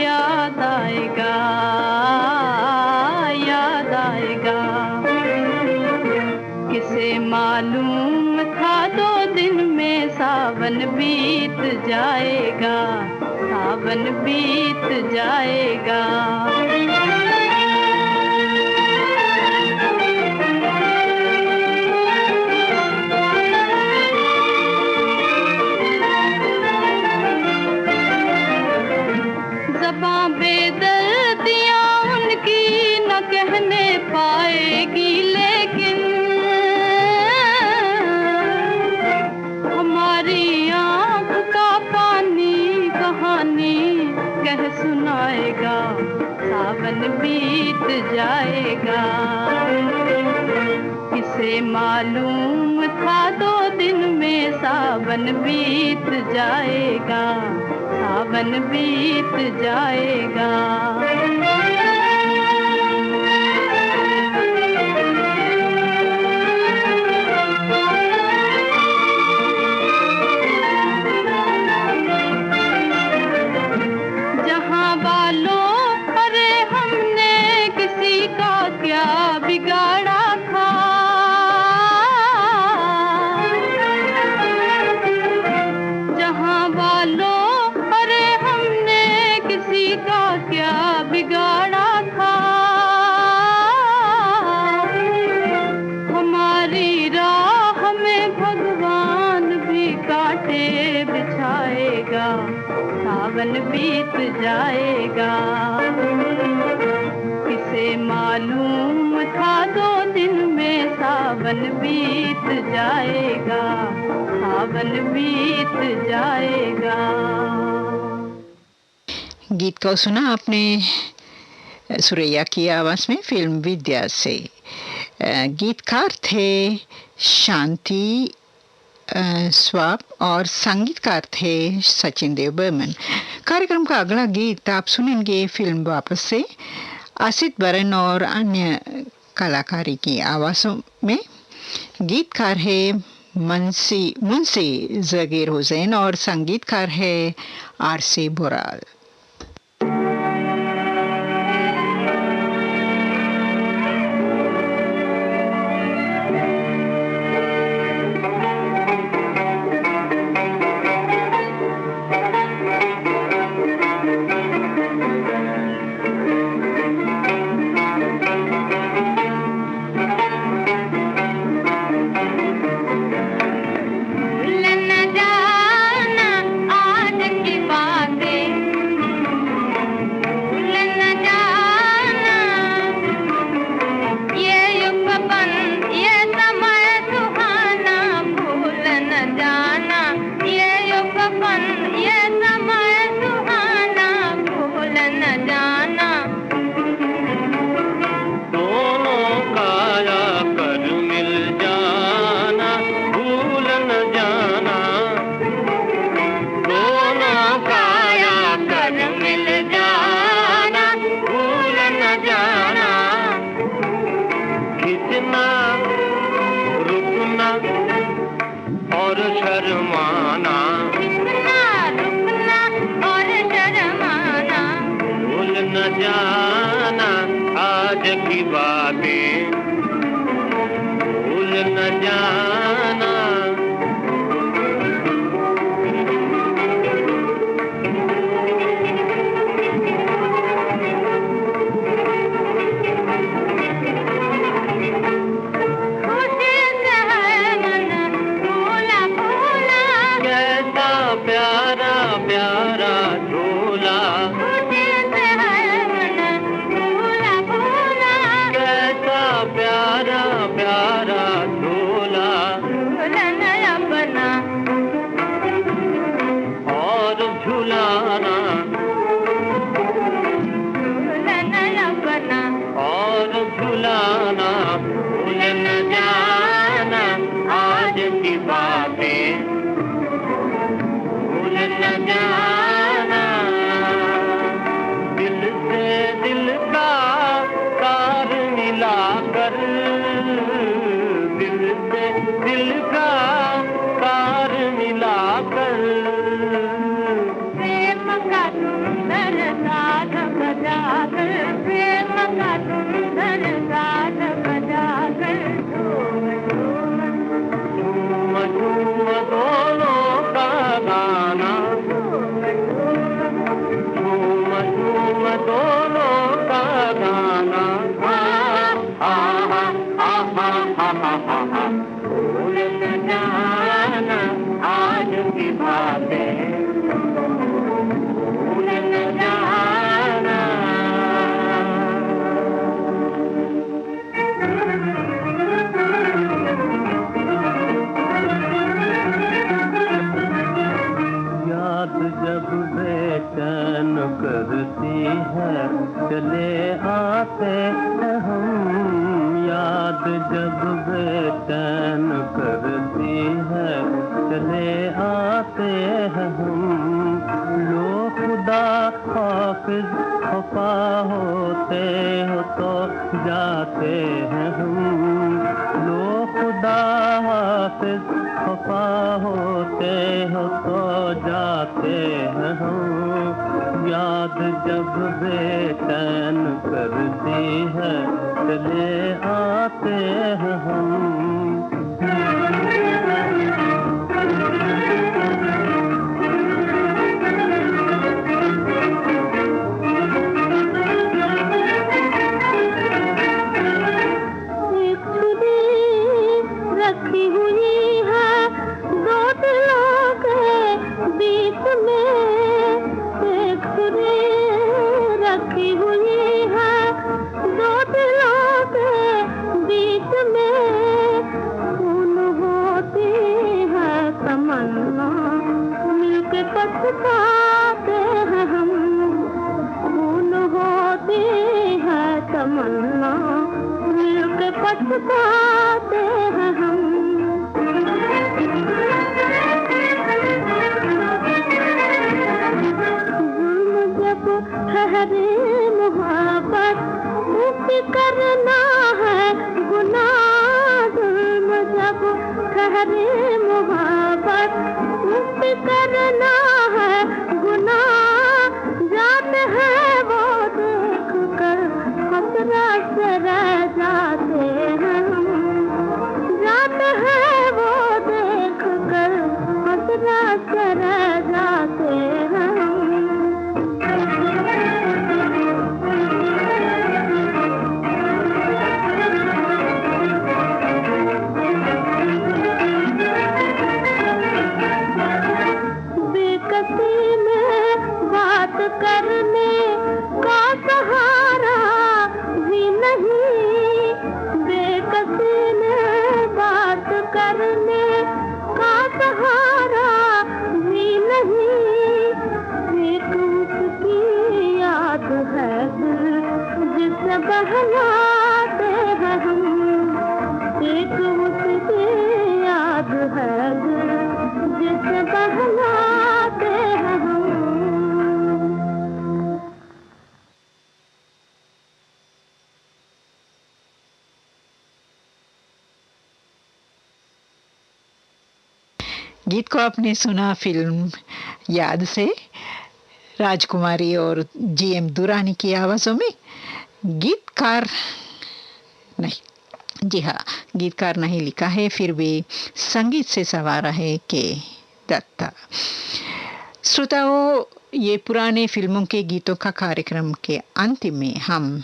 याद आएगा, याद आएगा। किसे मालूम था 2 दिन में सावन बीत जाएगा, सावन बीत जाएगा। ज़बां बेदर्दियां उनकी न कहने पाएगी, लेकिन हमारी आँख का पानी कहानी कह सुनाएगा, सावन बीत जाएगा। किसे मालूम था 2 दिन में सावन बीत जाएगा, सावन बीत जाएगा। जहाँ वालों अरे हमने किसी का क्या बिगाड़ा था, जहाँ वालों अरे हमने किसी का क्या बिगाड़ा था। हमारी राह में भगवान भी कांटे बिछाएगा, सावन बीत जाएगा। किसे मालूम था 2 दिन में सावन बीत जाएगा, सावन बीत जाएगा। गीत को सुना आपने सुरैया की आवाज़ में फिल्म विद्या से। गीतकार थे शांति स्वाब और संगीतकार थे सचिन देव बर्मन। कार्यक्रम का अगला गीत आप सुनेंगे फिल्म वापस से आसित बरन और अन्य कलाकारी की आवाज़ों में। गीतकार है मुंशी जगीर हुसैन और संगीतकार है आरसी बोराल। जाना आज की बातें भूल न जाना। खुशी दिल का तार मिलाकर, प्रेम का सुंदर साथ बजाकर, प्रेम का सुंदर साथ बजाकर, झूम झूम दोनों का गाना, झूम झूम दोनों का गाना, भूल न जाना आज की बातें, भूल न जाना। याद जब बेचैन करती है चले आते हैं हम, याद जब बेचैन करती है चले आते हैं हम, लो खुदा हाफिज खफा होते हो तो जाते हैं हम, लो खुदा हाफिज खफा होते हो तो जाते हैं हम, याद जब बेचैन करती है चले आते हैं हम। रखी हुई है दो दिलों के बीच में, एक छुरी रखी हुई है दो दिलों के बीच में, खून होती है तमन्ना मिलके पछताते हैं हम, खून होती है तमन्ना मिलके पछताते हैं हम। जुल्म जब ठहरे मोहब्बत मुक्ति करना है गुनाह, जुल्म जब ठहरे मोहब्बत मुक्ति करना है गुनाह, जाते हैं वो देख कर खतरा से रह जाते हैं हम, जाते हैं वो देख कर खतरा से रह जाते हैं हम। बेकसी में बात करने का सहारा भी नहीं, बेकसी में बात करने का सहारा भी नहीं, एक उसकी याद है दिल जिसे बहलाते हैं हम, एक उसकी याद है दिल जिसे बहलाते हैं हम। गीत को आपने सुना फिल्म याद से, राजकुमारी और जीएम दुरानी की आवाज़ों में। गीतकार नहीं, जी हाँ, गीतकार नहीं लिखा है, फिर भी संगीत से सवारा है के दत्ता। श्रोताओं, ये पुराने फिल्मों के गीतों का कार्यक्रम के अंतिम में हम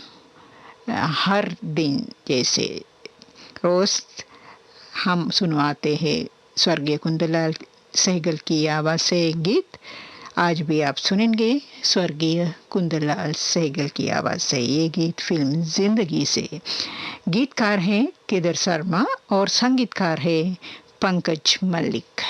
हर दिन जैसे रोज हम सुनवाते हैं स्वर्गीय कुंदनलाल सहगल की आवाज़ से एक गीत। आज भी आप सुनेंगे स्वर्गीय कुंदनलाल सहगल की आवाज़ से ये गीत फिल्म जिंदगी से। गीतकार हैं केदार शर्मा और संगीतकार है पंकज मल्लिक।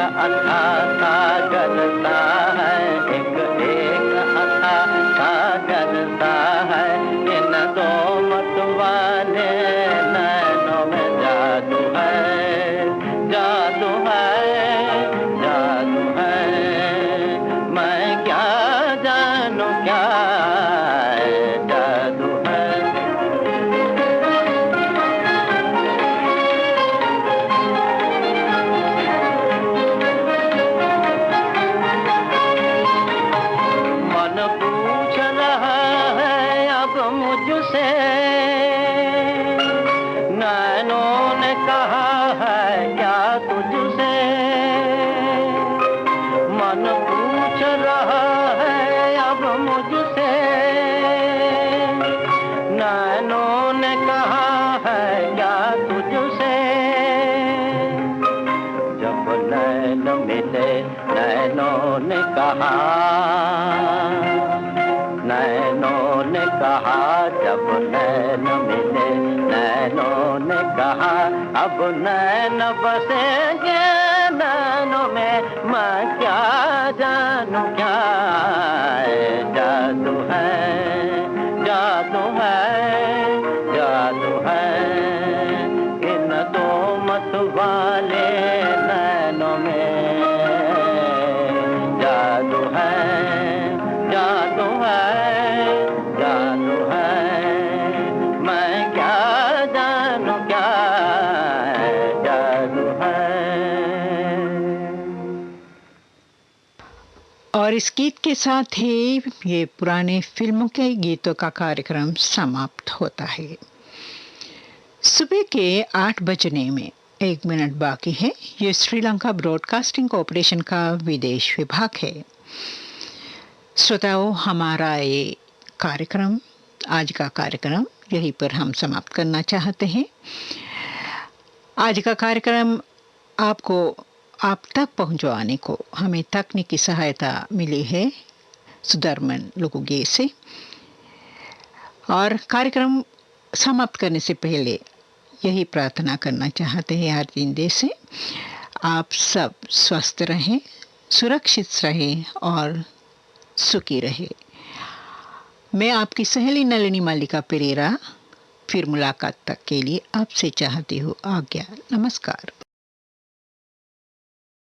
अथा सागर सा है, एक एक अथा सागर सा है, इन दो मत वाले नैनों में जादू है, जादू है, जादू है। मैं क्या जानूं क्या है जादू है। मन पूछ रहा है अब मुझसे, नैनों ने कहा है क्या तुझसे। मन पूछ रहा है अब मुझसे, नैनों ने कहा है क्या तुझसे। जब नैन मिले नैनों ने कहा, नैनों ने कहा, जब नैन मिले नैनों ने कहा, अब नैन बसेंगे नैनों में, मैं क्या जानूं क्या है जादू है, जादू है, जादू है। इन दो मत वाले नैनों में जादू है, जादू है, जादू है। मैं क्या जानूं क्या है जादू है। और इस गीत के साथ ही ये पुराने फिल्मों के गीतों का कार्यक्रम समाप्त होता है। सुबह के 8 बजने में 1 मिनट बाकी है। ये श्रीलंका ब्रॉडकास्टिंग कॉरपोरेशन का विदेश विभाग है। श्रोताओं, हमारा ये कार्यक्रम, आज का कार्यक्रम यहीं पर हम समाप्त करना चाहते हैं। आज का कार्यक्रम आप तक पहुंचाने को हमें तकनीकी सहायता मिली है सुदर्मन लोगोगे से। और कार्यक्रम समाप्त करने से पहले यही प्रार्थना करना चाहते हैं हर जिंदे से, आप सब स्वस्थ रहें, सुरक्षित रहें और सुखी रहें। मैं आपकी सहेली नलिनी मालिका पेरेरा फिर मुलाकात तक के लिए आपसे चाहती हूँ आज्ञा। नमस्कार।